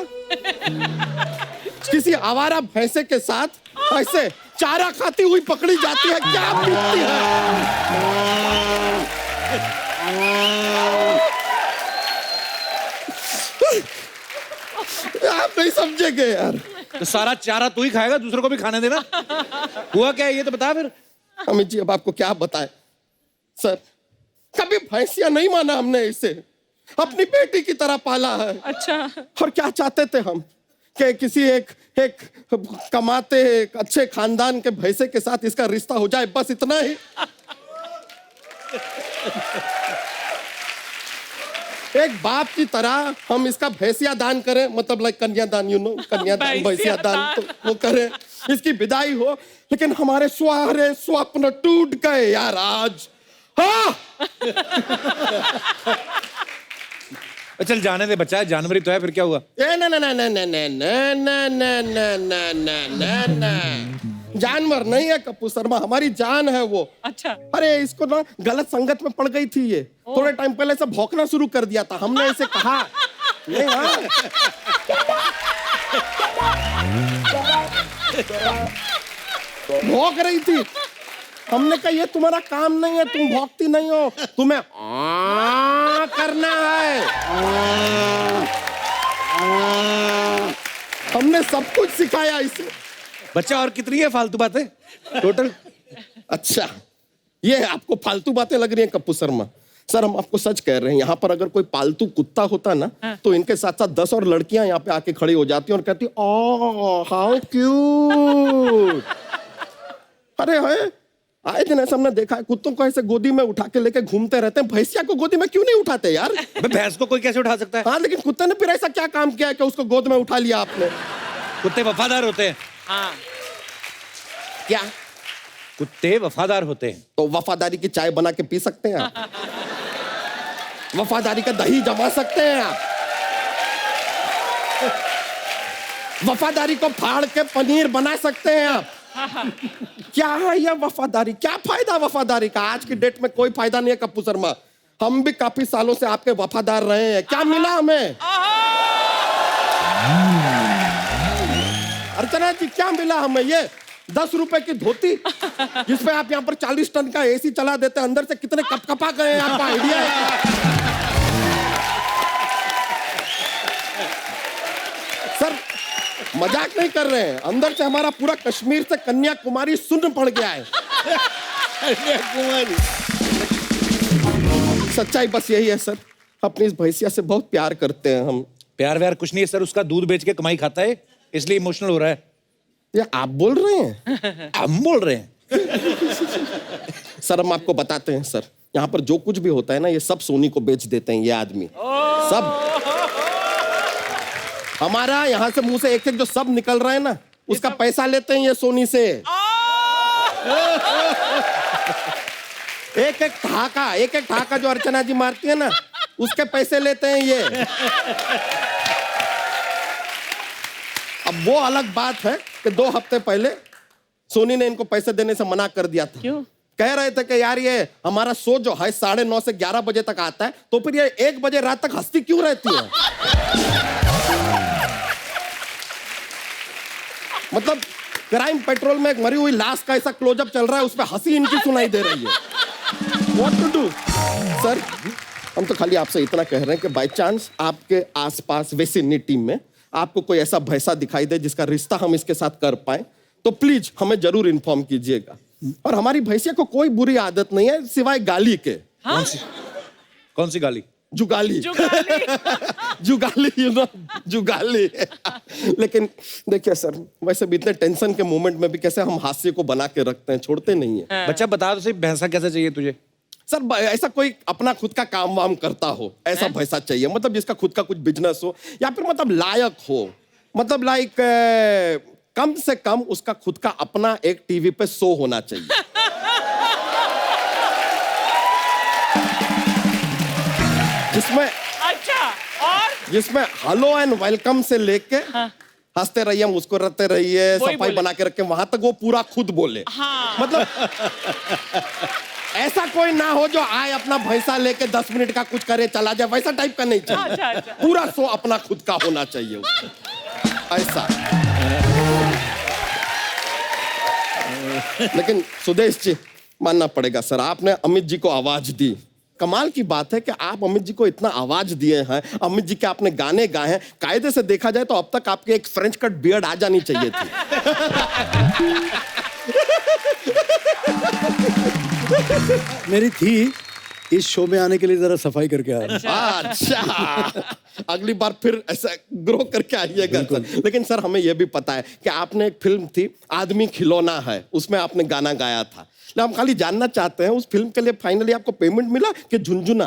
किसी आवारा भैंसे के साथ ऐसे चारा खाती हुई पकड़ी जाती है, क्या बीतती है। आप नहीं समझेंगे यार। तो सारा चारा तू ही खाएगा, दूसरों को भी खाने देना। हुआ क्या है ये तो बता फिर। अमित जी अब आपको क्या बताएं सर, कभी भैंसिया नहीं माना हमने इसे, अपनी बेटी की तरह पाला है। अच्छा और क्या चाहते थे हम कि किसी एक कमाते एक अच्छे खानदान के भैंसे के साथ इसका रिश्ता हो जाए, बस इतना ही। एक बाप की तरह हम इसका भैंसिया दान करें, मतलब लाइक कन्यादान, यू नो, कन्यादान भैंसिया दान तो वो करें, इसकी विदाई हो। लेकिन हमारे सारे स्वप्न टूट गए यार आज। हाँ चल जाने दे बच्चा, जानवरी तो है, फिर क्या हुआ? ए न न न न न न न न न न न न जानवर नहीं है कपूर शर्मा, हमारी जान है वो। अच्छा अरे इसको ना गलत संगत में पड़ गई थी ये, थोड़े टाइम पहले से भौंकना शुरू कर दिया था, हमने इसे कहा नहीं। हाँ भौंक रही थी, हमने कहा ये तुम्हारा काम नहीं है, तुम भौंकती नहीं हो, तुम्हें करना है। हमने सब कुछ सिखाया इसे। बच्चा और कितनी है फालतू बातें टोटल? अच्छा ये आपको फालतू बातें लग रही हैं कपूर शर्मा? सर हम आपको सच कह रहे हैं, यहाँ पर अगर कोई पालतू कुत्ता होता ना तो इनके साथ साथ 10 और लड़कियां यहाँ पे आके खड़ी हो जाती और कहती ओह हाउ क्यूट। अरे है आए दिन ऐसा हमने देखा है, कुत्तों को ऐसे गोदी में उठा के लेके घूमते रहते हैं, भैंसिया को गोदी में क्यों नहीं उठाते यार? भैंस को कोई कैसे उठा सकता है? हाँ लेकिन कुत्ते ने फिर ऐसा क्या काम किया है कि उसको गोद में उठा लिया आपने? कुत्ते वफादार होते हैं। हाँ क्या कुत्ते वफादार होते हैं। तो वफादारी की चाय बना के पी सकते हैं आप? वफादारी का दही जमा सकते हैं आप? वफादारी को फाड़ के पनीर बना सकते हैं आप? क्या है यह वफादारी? क्या फायदा वफादारी का? आज की डेट में कोई फायदा नहीं है कपूर शर्मा। हम भी काफी सालों से आपके वफादार रहे हैं, क्या मिला हमें? अर्चना जी क्या मिला हमें? ये 10 रुपए की धोती जिसपे आप यहाँ पर 40 टन का एसी चला देते हैं, अंदर से कितने कपकपा गए हैं, आपका आइडिया है? सर मजाक नहीं कर रहे हैं, अंदर से हमारा पूरा कश्मीर से कन्याकुमारी सुन्न पड़ गया है। सच्चाई बस यही है सर, अपनी इस भैंसिया से बहुत प्यार करते हैं हम। प्यार व्यार कुछ नहीं है सर, उसका दूध बेच के कमाई खाता है, इसलिए इमोशनल हो रहा है। ये आप बोल रहे हैं? हम बोल रहे हैं। सर हम आपको बताते हैं सर, यहाँ पर जो कुछ भी होता है ना ये सब सोनी को बेच देते हैं ये आदमी, सब। हमारा यहाँ से मुंह से एक एक जो सब निकल रहा है ना उसका पैसा लेते हैं ये सोनी से। एक एक ठाका जो अर्चना जी मारती है ना उसके पैसे लेते हैं ये। अब वो अलग बात है कि 2 हफ्ते पहले सोनी ने इनको पैसे देने से मना कर दिया था। क्यों? कह रहे थे कि यार ये हमारा शो जो है 9:30 से 11 बजे तक आता है, तो फिर ये 1 बजे रात तक हंसती क्यों रहती है? मतलब क्राइम पेट्रोल में एक मरी हुई लाश का ऐसा क्लोजअप चल रहा है, उसमें हंसी इनकी सुनाई दे रही है। What to do? सर हम तो खाली आपसे इतना कह रहे हैं कि बाय चांस आपके आसपास विसिनिटी में आपको कोई ऐसा भैंसा दिखाई दे जिसका रिश्ता हम इसके साथ कर पाए तो प्लीज हमें जरूर इन्फॉर्म कीजिएगा। और हमारी भैंसिया को कोई बुरी आदत नहीं है सिवाय गाली के। हाँ? कौन सी गाली? जुगाली। जुगाली यू नो, जुगाली। लेकिन देखिए सर वैसे भी इतने टेंशन के मोमेंट में भी कैसे हम हास्य को बना के रखते हैं, छोड़ते नहीं है। बच्चा बता तो सही, भैंसा कैसा चाहिए तुझे? सर ऐसा कोई अपना खुद का काम वाम करता हो ऐसा भैंसा चाहिए, मतलब जिसका खुद का कुछ बिजनेस हो या फिर मतलब लायक हो, मतलब लाइक कम से कम उसका खुद का अपना एक टीवी पे शो होना चाहिए। जिसमें अच्छा और जिसमें हेलो एंड वेलकम से लेके हंसते रहिए, मुस्कुराते रहिए, वही सफाई बोले। बना के रखें, वहां तक वो पूरा खुद बोले। हाँ। मतलब ऐसा कोई ना हो जो आए अपना भैंसा लेके 10 मिनट का कुछ करे चला जाए, वैसा टाइप का नहीं चाहिए। अच्छा, अच्छा। पूरा शो अपना खुद का होना चाहिए उसको। ऐसा। लेकिन सुदेश जी मानना पड़ेगा सर, आपने अमित जी को आवाज दी। कमाल की बात है कि आप अमित जी को इतना आवाज दिए हैं, अमित जी के आपने गाने गाए हैं। कायदे से देखा जाए तो अब तक आपके एक फ्रेंच कट बियर्ड आ जानी चाहिए थी। मेरी थी, इस शो में आने के लिए जरा सफाई करके आ रहा हूं। अच्छा, अगली बार फिर ऐसा ग्रो करके आइएगा सर। लेकिन सर हमें यह भी पता है कि आपने एक फिल्म थी आदमी खिलौना है, उसमें आपने गाना गाया था। हम खाली जानना चाहते हैं उस फिल्म के लिए फाइनली आपको पेमेंट मिला कि झुनझुना?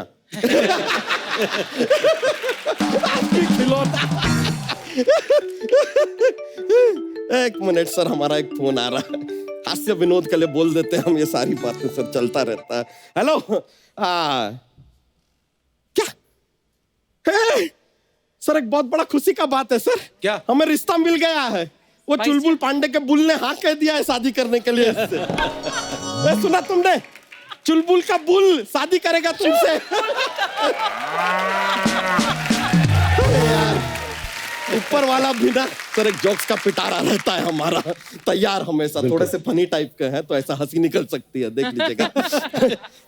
आदमी खिलौना। एक मिनट सर, हमारा एक फोन आ रहा है, हास्य विनोद के लिए बोल देते हैं हम, ये सारी बातें सर चलता रहता है। हेलो, क्या? हे! सर एक बहुत बड़ा खुशी का बात है सर। क्या? हमें रिश्ता मिल गया है। वो भाई चुलबुल पांडे के बुल ने हाँ कह दिया है शादी करने के लिए इससे। ए, सुना तुमने? चुलबुल का बुल शादी करेगा तुमसे। यार, ऊपर वाला भी ना सर एक जोक्स का पिटारा रहता है हमारा, तैयार हमेशा। थोड़े से फनी टाइप के हैं तो ऐसा हंसी निकल सकती है, देख लीजिएगा।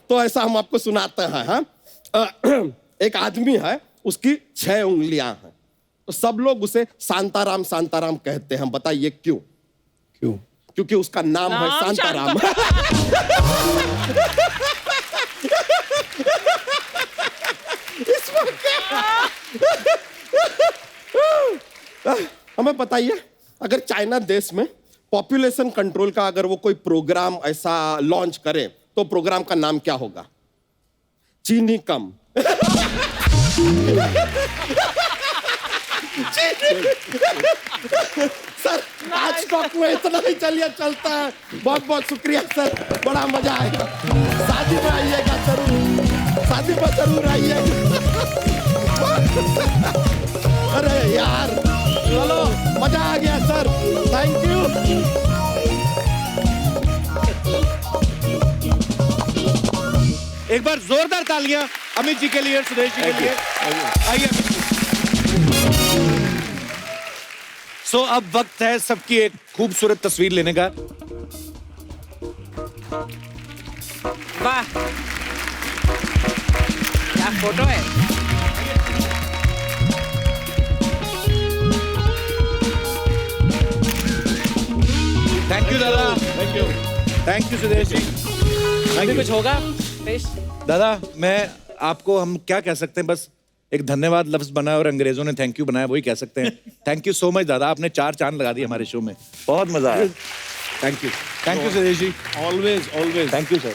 तो ऐसा हम आपको सुनाते हैं। हाँ, एक आदमी है, उसकी 6 उंगलियां हैं, तो सब लोग उसे शांताराम शांताराम कहते हैं। बताइए क्यों? क्यों? क्योंकि उसका नाम है नाम शांताराम। इसमें क्या? हमें बताइए, अगर चाइना देश में पॉपुलेशन कंट्रोल का अगर वो कोई प्रोग्राम ऐसा लॉन्च करे तो प्रोग्राम का नाम क्या होगा? चीनी कम। सर आज स्टॉक में इतना ही चलिए चलता है। बहुत बहुत शुक्रिया सर, बड़ा मजा आएगा। शादी में आइएगा जरूर, शादी में जरूर आइएगा। अरे यार चलो, मजा आ गया सर, थैंक यू। एक बार जोरदार तालियां अमित जी के लिए, सुदेश जी के लिए। आइए अमित जी। सो अब वक्त है सबकी एक खूबसूरत तस्वीर लेने का। वाह, क्या फोटो है। थैंक यू दादा, थैंक यू सुदेश जी। अभी कुछ होगा पेश? दादा मैं आपको, हम क्या कह सकते हैं, बस एक धन्यवाद लफ्ज बना है और अंग्रेजों ने थैंक यू बनाया, वही कह सकते हैं। थैंक यू सो मच दादा, आपने 4 चांद लगा दिए हमारे शो में, बहुत मजा आया। Thank you Sudesh ji. Always always thank you sir.